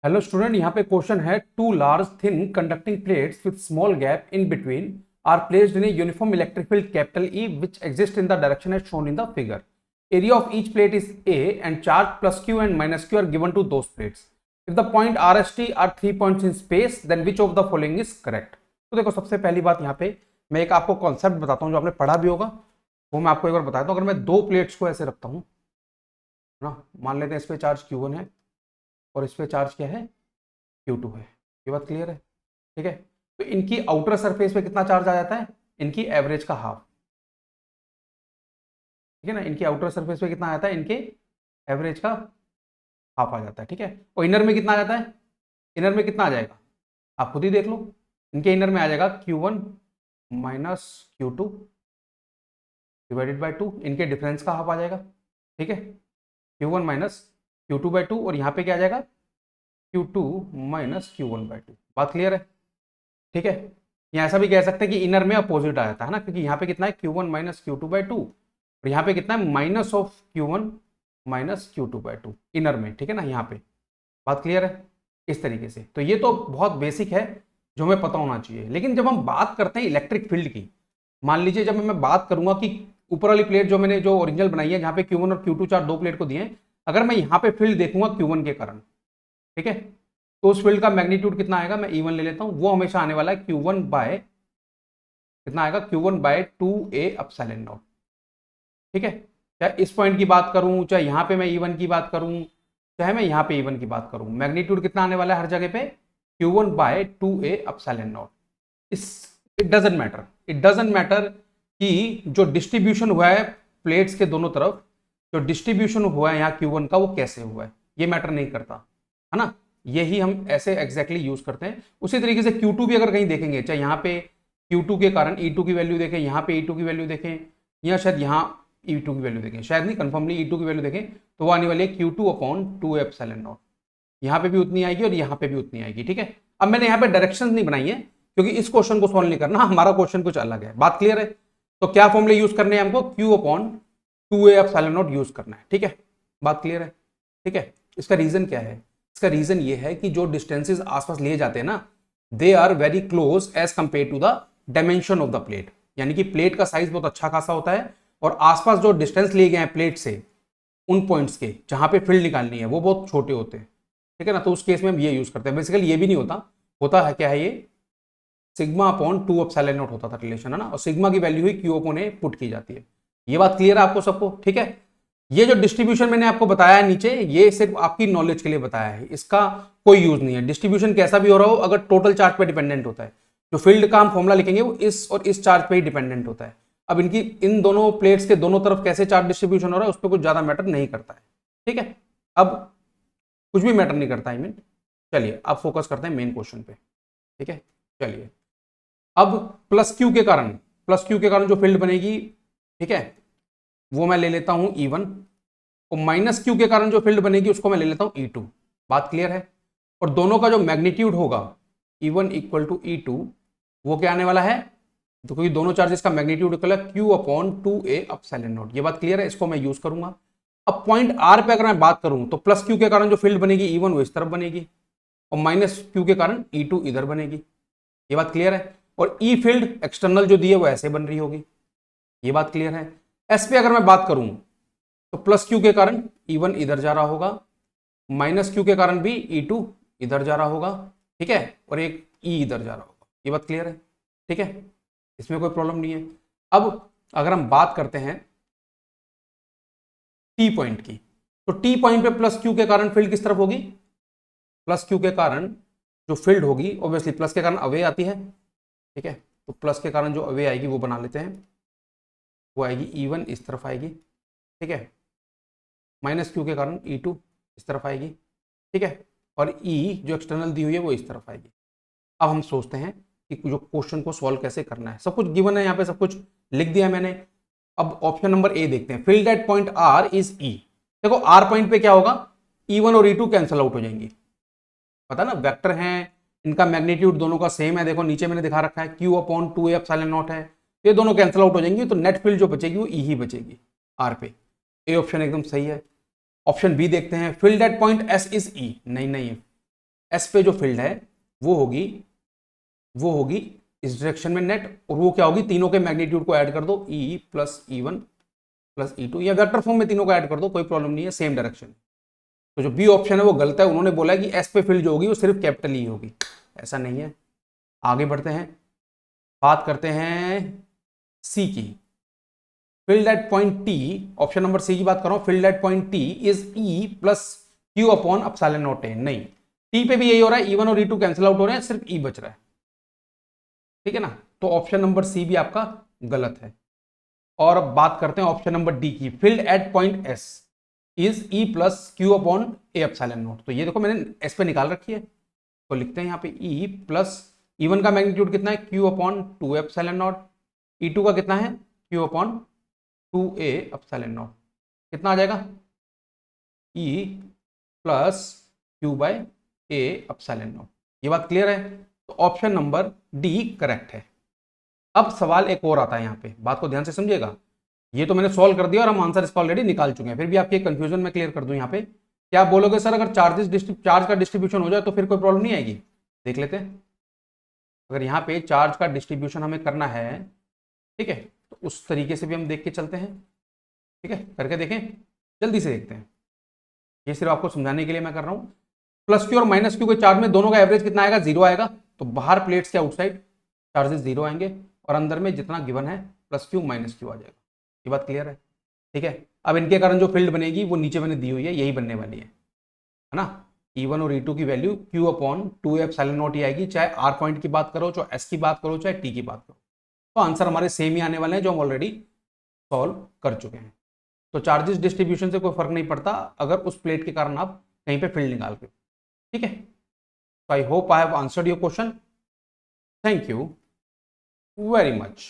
Hello student, यहाँ पे question है two large thin conducting plates with small gap in between are placed in a uniform electric field capital E which exists in the direction as shown in the figure. Area of each plate is A and charge plus Q and minus Q are given to those plates. If the point R S T are 3 points in space, then which of the following is correct? तो देखो, सबसे पहली बात यहाँ पे मैं एक आपको कॉन्सेप्ट बताता हूँ जो आपने पढ़ा भी होगा, वो मैं आपको एक बार बताता हूँ। अगर मैं दो प्लेट्स को ऐसे रखता हूँ ना, मान लेते हैं इस पे चार्ज Q1 है और इस पे चार्ज क्या है, Q2 है। ये बात क्लियर है? ठीक है। तो इनकी आउटर सरफेस पे कितना चार्ज आ जाता है? इनकी एवरेज का हाफ। ठीक है ना, इनकी आउटर सरफेस पे कितना आ जाता है? इनके एवरेज का हाफ आ जाता है। ठीक है। और इनर में कितना आ जाता है? इनर में कितना आ जाएगा आप खुद ही देख लो। इनके इनर में आ जाएगा Q1 minus Q2 divided by 2। इनके डिफरेंस का हाफ आ जाएगा। ठीक है, Q1 माइनस Q2 बाई 2। और यहाँ पे क्या आ जाएगा? Q2 minus Q1 by 2। बात क्लियर है? ठीक है। यहाँ ऐसा भी कह सकते हैं कि इनर में अपोजिट आ जाता है ना, क्योंकि यहाँ पे कितना है Q1 माइनस Q2 बाई 2 और यहाँ पे कितना है minus of Q1 minus Q2 by 2 inner में। ठीक है ना, यहाँ पे बात क्लियर है? इस तरीके से। तो ये तो बहुत बेसिक है जो हमें पता होना चाहिए। लेकिन जब हम बात करते हैं इलेक्ट्रिक फील्ड की, मान लीजिए जब मैं बात करूंगा कि ऊपर वाली प्लेट जो मैंने जो ओरिजिनल बनाई है, जहाँ पे Q1 और Q2 चार दो प्लेट को दिए, अगर मैं यहाँ पे फील्ड देखूंगा Q1 के कारण, ठीक है, तो उस फील्ड का मैग्नीट्यूड कितना आएगा? मैं E1 ले लेता हूं, वो हमेशा आने वाला है Q1 बाय कितना आएगा? Q1 by 2A epsilon not. ठीक है, चाहे इस पॉइंट की बात करूं, चाहे यहाँ पे मैं E1 की बात करूं, चाहे मैं यहाँ पे E1 की बात करूं, मैग्नीट्यूड कितना आने वाला है हर जगह पे? Q1 by 2A epsilon naught. इस it doesn't matter, it doesn't matter कि जो डिस्ट्रीब्यूशन हुआ है प्लेट्स के दोनों तरफ, जो डिस्ट्रीब्यूशन हुआ है यहाँ Q1 का, वो कैसे हुआ है, ये मैटर नहीं करता, है ना। यही हम ऐसे एग्जैक्टली यूज करते हैं। उसी तरीके से Q2 भी अगर कहीं देखेंगे, चाहे यहाँ पे Q2 के कारण E2 की वैल्यू देखें, यहाँ पे E2 की वैल्यू देखें, या शायद यहाँ E2 की वैल्यू देखें, शायद नहीं, कंफर्मली E2 की वैल्यू देखें, तो वो आने वाली है Q2 अपॉन 2 एप्सिलॉन नॉट। यहाँ पे भी उतनी आएगी और यहाँ पे भी उतनी आएगी। ठीक है। अब मैंने यहाँ पे डायरेक्शन नहीं बनाई है क्योंकि इस क्वेश्चन को सॉल्व नहीं करना, हमारा क्वेश्चन कुछ अलग है। बात क्लियर है? तो क्या फॉर्मूले यूज करने हैं हमको? Q upon 2A epsilon not use करना है। ठीक है, बात क्लियर है? ठीक है। इसका रीजन क्या है? इसका रीजन ये है कि जो डिस्टेंसेस आसपास लिए जाते हैं ना, they are very close as compare to the dimension of the plate. यानी कि प्लेट का साइज बहुत अच्छा खासा होता है और आसपास जो डिस्टेंस लिए गए हैं प्लेट से, उन पॉइंट्स के जहां पे फील्ड निकालनी है, वो बहुत छोटे होते हैं। ठीक है ना, तो उस केस में हम ये यूज करते हैं। बेसिकली ये भी नहीं होता, होता है क्या है, ये सिग्मा अपॉन 2 एप्सिलॉन नॉट होता था रिलेशन, है ना, और सिग्मा की value he Q upon A put की जाती है। ये बात क्लियर है आपको सबको? ठीक है। ये जो डिस्ट्रीब्यूशन मैंने आपको बताया है नीचे, ये सिर्फ आपकी नॉलेज के लिए बताया है, इसका कोई यूज नहीं है। डिस्ट्रीब्यूशन कैसा भी हो रहा हो, अगर टोटल चार्ज पे डिपेंडेंट होता है, जो फील्ड का हम फॉर्मुला लिखेंगे वो इस और इस चार्ज पे ही डिपेंडेंट होता है। अब इनकी इन दोनों प्लेट्स के दोनों तरफ कैसे चार्ज डिस्ट्रीब्यूशन हो रहा है, उस पर कुछ ज्यादा मैटर नहीं करता है। ठीक है, अब कुछ भी मैटर नहीं करता, आई मीन। चलिए अब फोकस करते हैं मेन क्वेश्चन पे। ठीक है, चलिए अब प्लस क्यू के कारण, प्लस क्यू के कारण जो फील्ड बनेगी, ठीक है, वो मैं ले लेता हूं E1, और माइनस क्यू के कारण जो फील्ड बनेगी उसको मैं ले लेता हूं E2। बात क्लियर है? और दोनों का जो मैग्नीट्यूड होगा E1 इक्वल टू E2, वो क्या आने वाला है? तो क्योंकि दोनों चार्जेस का मैग्नीट्यूड इक्वल है Q upon 2A epsilon naught. ये बात क्लियर है? इसको मैं यूज करूंगा। अब पॉइंट R पे अगर मैं बात करूं, तो प्लस क्यू के कारण जो फील्ड बनेगी E1 वो इस तरफ बनेगी, और माइनस क्यू के कारण E2 इधर बनेगी। ये बात क्लियर है? और ई फील्ड एक्सटर्नल जो दी है वो ऐसे बन रही होगी। ये बात क्लियर है? एस पे अगर मैं बात करूं, तो प्लस क्यू के कारण E1 इधर जा रहा होगा, माइनस क्यू के कारण भी E2 इधर जा रहा होगा, ठीक है, और एक E इधर जा रहा होगा। ये बात क्लियर है? ठीक है, इसमें कोई प्रॉब्लम नहीं है। अब अगर हम बात करते हैं टी पॉइंट की, तो टी पॉइंट पे प्लस क्यू के कारण फील्ड किस तरफ होगी? प्लस क्यू के कारण जो फील्ड होगी, ऑब्वियसली प्लस के कारण अवे आती है। ठीक है, तो प्लस के कारण जो अवे आएगी वो बना लेते हैं, वो आएगी E1 इस तरफ आएगी, ठीक है, माइनस क्यू के कारण E2 इस तरफ आएगी, ठीक है, और E जो एक्सटर्नल दी हुई है वो इस तरफ आएगी। अब हम सोचते हैं कि जो क्वेश्चन को सॉल्व कैसे करना है। सब कुछ गिवन है, यहाँ पे सब कुछ लिख दिया है मैंने। अब ऑप्शन नंबर ए देखते हैं, field at point R is E। देखो R पॉइंट पे क्या होगा, E1 और E2 कैंसिल आउट हो जाएंगी, पता ना, वेक्टर हैं, इनका मैग्नीट्यूड दोनों का सेम है। देखो नीचे मैंने दिखा रखा है Q upon 2A epsilon not है, ये दोनों कैंसिल आउट हो जाएंगी, तो नेट फील्ड जो बचेगी वो E ही बचेगी R पे। ए ऑप्शन एकदम सही है। ऑप्शन बी देखते हैं, field at point S is E। नहीं, एस पे जो फील्ड है वो होगी इस डायरेक्शन में नेट, और वो क्या होगी, तीनों के मैग्नीट्यूड को ऐड कर दो, E plus E1 plus E2, या वेक्टर फॉर्म में तीनों को ऐड कर दो, कोई प्रॉब्लम नहीं है, सेम डायरेक्शन। तो जो बी ऑप्शन है वो गलत है, उन्होंने बोला है कि एस पे फील्ड जो होगी वो सिर्फ कैपिटल ई होगी, ऐसा नहीं है। आगे बढ़ते हैं, बात करते हैं सी की। Field at point T, option number C की बात कर रहा हूं, field at point T is E plus Q upon epsilon naught A. नहीं, टी पे भी यही हो रहा है, ई1 और ई2 कैंसिल आउट हो रहे हैं, सिर्फ ई बच रहा है, ठीक है ना। तो ऑप्शन नंबर सी भी आपका गलत है। और अब बात करते हैं ऑप्शन नंबर डी की, field at point S is E plus Q upon A epsilon not. तो ये देखो मैंने एस पे निकाल रखी है, तो लिखते हैं यहाँ पे ई प्लस ई1 का मैग्नीट्यूड कितना है, Q upon 2 epsilon not, E2 का कितना है, Q upon 2a epsilon not, कितना आ जाएगा, E plus Q by A epsilon naught. ये बात क्लियर है, तो ऑप्शन नंबर डी करेक्ट है। अब सवाल एक और आता है यहाँ पे, बात को ध्यान से समझिएगा। ये तो मैंने सॉल्व कर दिया और हम आंसर इसका ऑलरेडी निकाल चुके हैं, फिर भी आपके कंफ्यूजन में क्लियर कर दूं यहाँ पे। क्या आप बोलोगे सर अगर चार्ज का डिस्ट्रीब्यूशन हो जाए तो फिर कोई प्रॉब्लम नहीं आएगी? देख लेते हैं। अगर यहाँ पे चार्ज का डिस्ट्रीब्यूशन हमें करना है, ठीक है, तो उस तरीके से भी हम देख के चलते हैं, ठीक है, करके देखें, जल्दी से देखते हैं। ये सिर्फ आपको समझाने के लिए मैं कर रहा हूँ। प्लस क्यू और माइनस क्यू के चार्ज में दोनों का एवरेज कितना आएगा, 0 आएगा। तो बाहर प्लेट्स के आउटसाइड चार्जेस 0 आएंगे, और अंदर में जितना गिवन है प्लस क्यू माइनस क्यू आ जाएगा। ये बात क्लियर है, ठीक है। अब इनके कारण जो फील्ड बनेगी वो नीचे मैंने दी हुई है, यही बनने वाली है ना। E1 और E2 की value Q upon 2 epsilon not ही आएगी, चाहे R पॉइंट की बात करो, चाहे S की बात करो, चाहे T की बात करो। तो आंसर हमारे सेम ही आने वाले हैं जो हम ऑलरेडी सॉल्व कर चुके हैं। तो चार्जेस डिस्ट्रीब्यूशन से कोई फर्क नहीं पड़ता अगर उस प्लेट के कारण आप कहीं पे फील्ड निकाल रहे हो, ठीक है। तो I hope I have answered your question. Thank you very much.